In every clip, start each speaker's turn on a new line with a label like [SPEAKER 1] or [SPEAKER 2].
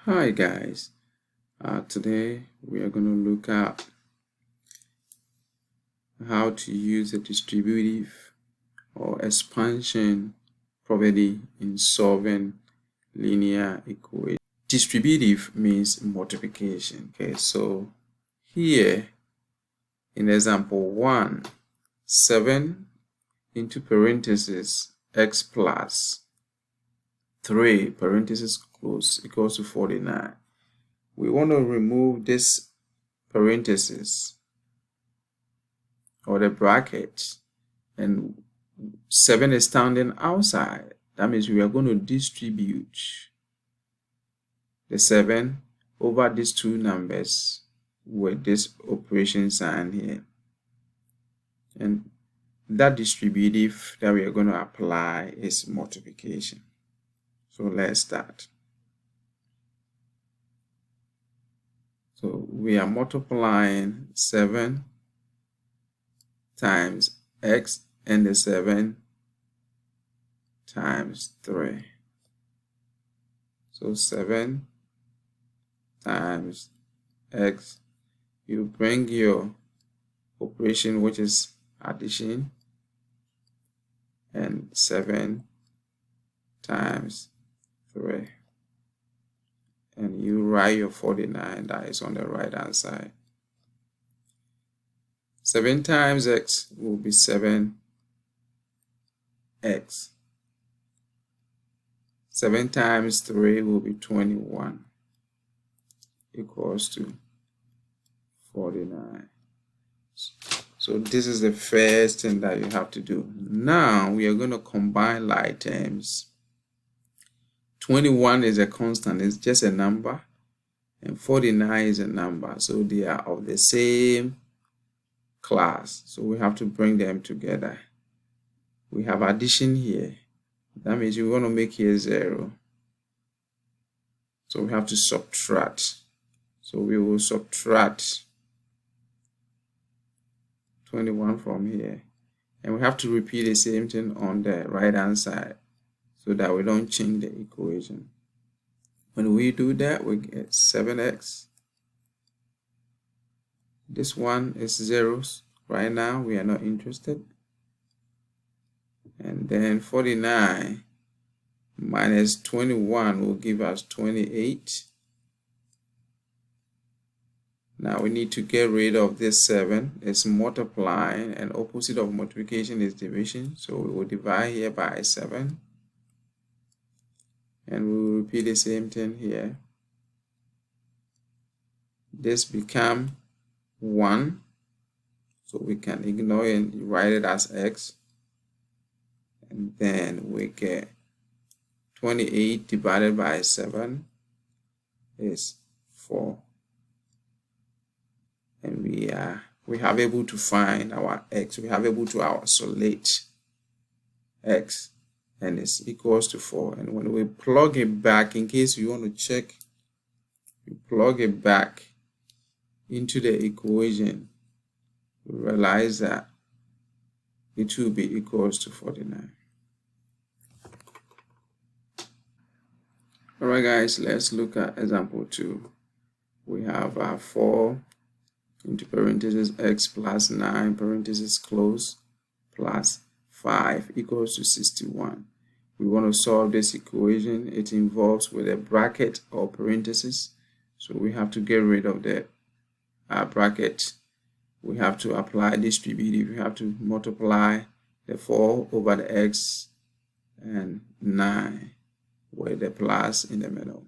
[SPEAKER 1] Hi guys, today we are going to look at how to use a distributive or expansion property in solving linear equations. Distributive means multiplication. Okay, so here in example 1, 7 into parentheses x plus 3 parentheses close equals to 49. We want to remove this parenthesis or the bracket, and 7 is standing outside. That means we are going to distribute the 7 over these two numbers with this operation sign here. And that distributive that we are going to apply is multiplication. So let's start. So we are multiplying 7 times x and the 7 times 3. So 7 times x, you bring your operation, which is addition, and 7 times 3. And you write your 49 that is on the right hand side. 7 times x will be 7x. 7 times 3 will be 21 equals to 49. So this is the first thing that you have to do. Now we are going to combine like terms. 21 is a constant, it's just a number, and 49 is a number, so they are of the same class, so we have to bring them together. We have addition here. That means we want to make here 0, so we have to subtract. So we will subtract 21 from here, and we have to repeat the same thing on the right hand side so that we don't change the equation. When we do that, we get 7x. This one is zeros. Right now, we are not interested. And then 49 minus 21 will give us 28. Now we need to get rid of this 7. It's multiplying, and opposite of multiplication is division. So we will divide here by 7. And we will repeat the same thing here. This becomes 1. So we can ignore it and write it as x. And then we get 28 divided by 7 is 4. And we have able to find our x. We have able to isolate x, and it's equals to 4. And when we plug it back, in case you want to check, you plug it back into the equation, you realize that it will be equals to 49. Alright guys, let's look at example 2. We have 4 into parentheses x plus 9 parentheses close plus 5 equals to 61. We want to solve this equation. It involves with a bracket or parentheses, so we have to get rid of the bracket. We have to apply distributive. We have to multiply the 4 over the x and 9 with the plus in the middle.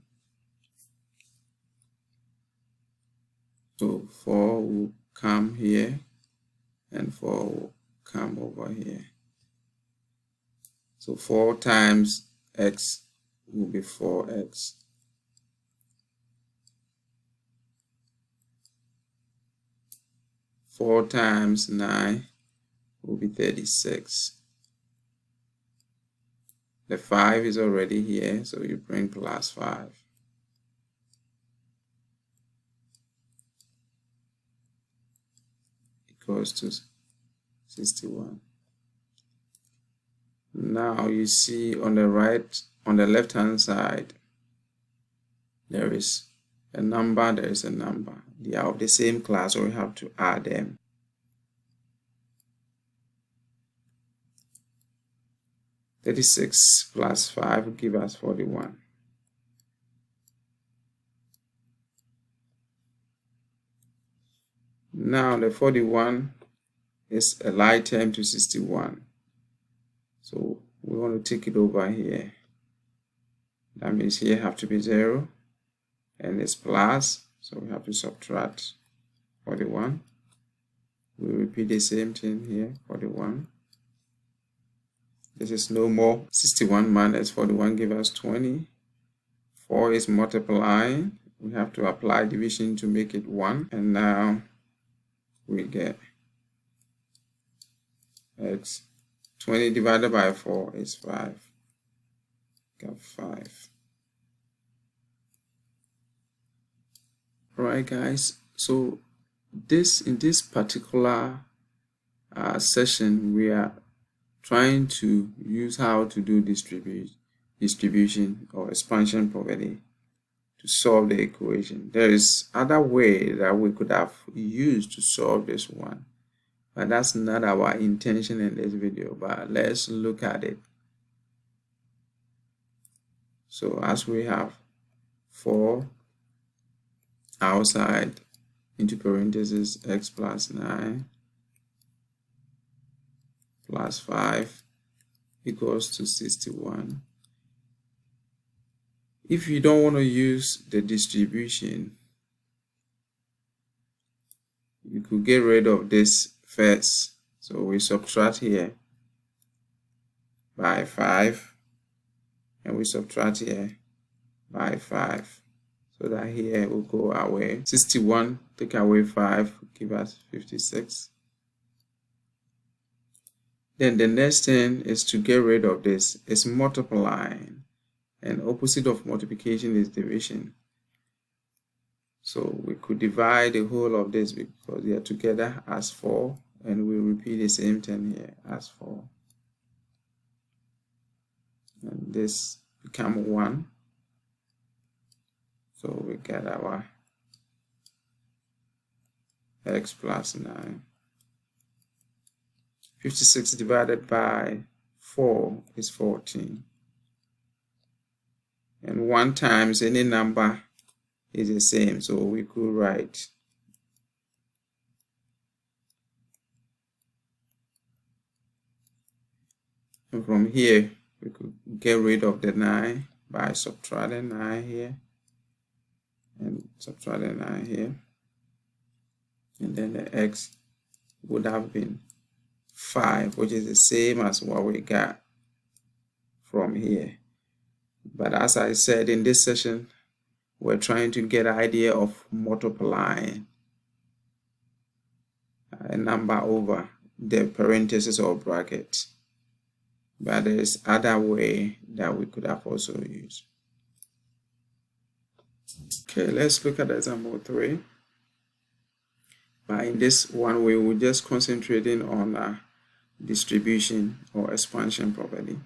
[SPEAKER 1] So 4 will come here and 4 will come over here. So 4 times x will be 4x. Four times 9 will be 36. The 5 is already here, so you bring plus 5. Equals to 61. Now you see on the left hand side, there is a number, there is a number. They are of the same class, so we have to add them. (36) plus 5 will give us 41. Now the 41 is a like term to 61. So we want to take it over here. That means here have to be 0 and it's plus, so we have to subtract 41. We repeat the same thing here, 41. This is no more. 61 minus 41 give us 20. 4 is multiplying. We have to apply division to make it 1. And now we get x. 20 divided by 4 is 5. Got 5. Alright guys, so in this particular session we are trying to use how to do distribution or expansion property to solve the equation. There is other way that we could have used to solve this one, but that's not our intention in this video. But let's look at it. So as we have 4 outside into parentheses x plus 9 plus 5 equals to 61. If you don't want to use the distribution, you could get rid of this first. So we subtract here by 5 and we subtract here by 5. So that here will go away. 61 take away 5 give us 56. Then the next thing is to get rid of this. It's multiplying, and opposite of multiplication is division. So we could divide the whole of this because they are together as 4, and we repeat the same thing here as 4. And this become 1. So we get our x plus 9. 56 divided by 4 is 14. And 1 times any number is the same, so we could write and from here we could get rid of the 9 by subtracting 9 here and subtracting 9 here, and then the x would have been 5, which is the same as what we got from here. But as I said in this session, we're trying to get an idea of multiplying a number over the parentheses or bracket. But there is other way that we could have also used. Okay, let's look at example 3. But in this one, we will just concentrating on distribution or expansion property.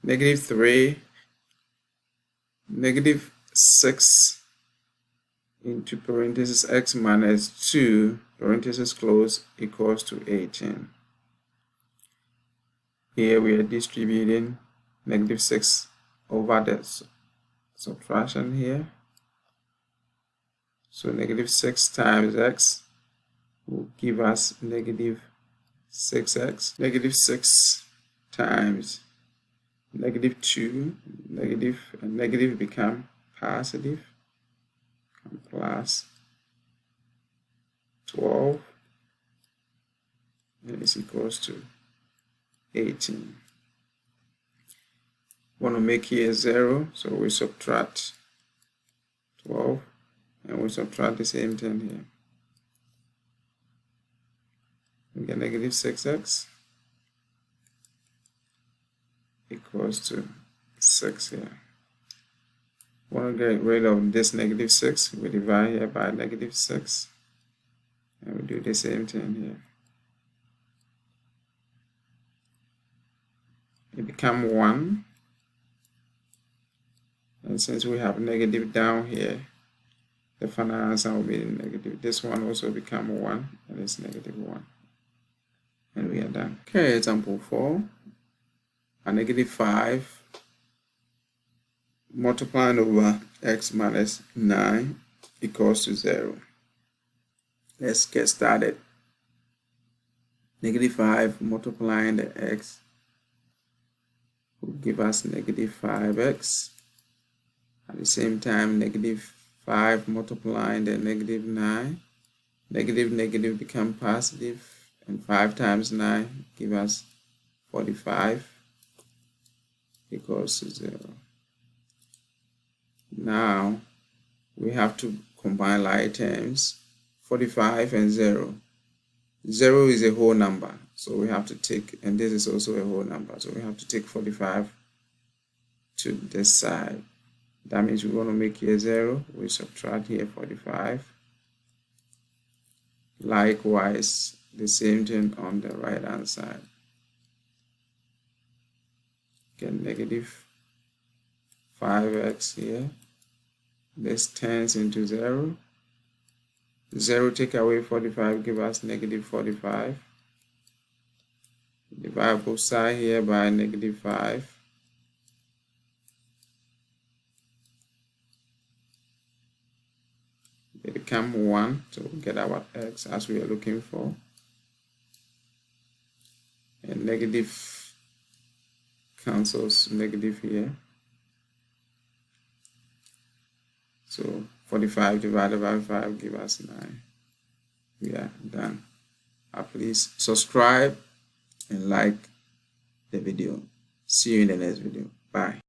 [SPEAKER 1] -3, -6 into parentheses x minus 2 parentheses close equals to 18. Here we are distributing -6 over the subtraction here. So -6 times x will give us -6x. -6 times -2, negative and negative become positive, plus 12, and is equals to 18. Want to make here 0, so we subtract 12 and we subtract the same thing here. We get -6x equals to 6 here. Want to get rid of this -6, we divide here by -6 and we do the same thing here. It become 1 And since we have negative down here, the final answer will be negative. This one also become 1, and it's negative 1. And we are done. Okay, example 4. A negative 5 multiplying over x minus 9 equals to 0. Let's get started. Negative 5 multiplying the x will give us negative 5x. At the same time, negative 5 multiplying the negative 9. Negative become positive, and 5 times 9 give us 45 equals to 0. Now we have to combine like terms. 45 and 0. 0 is a whole number, so we have to take, and this is also a whole number, so we have to take 45 to this side. That means we want to make here 0. We subtract here 45. Likewise, the same thing on the right hand side. Get negative 5x here. This turns into 0. 0 take away 45 give us negative 45. Divide both sides here by negative 5. They become 1, so we get our x as we are looking for. And negative cancels negative here. So 45 divided by 5 give us 9. We are done. Please subscribe and like the video. See you in the next video. Bye.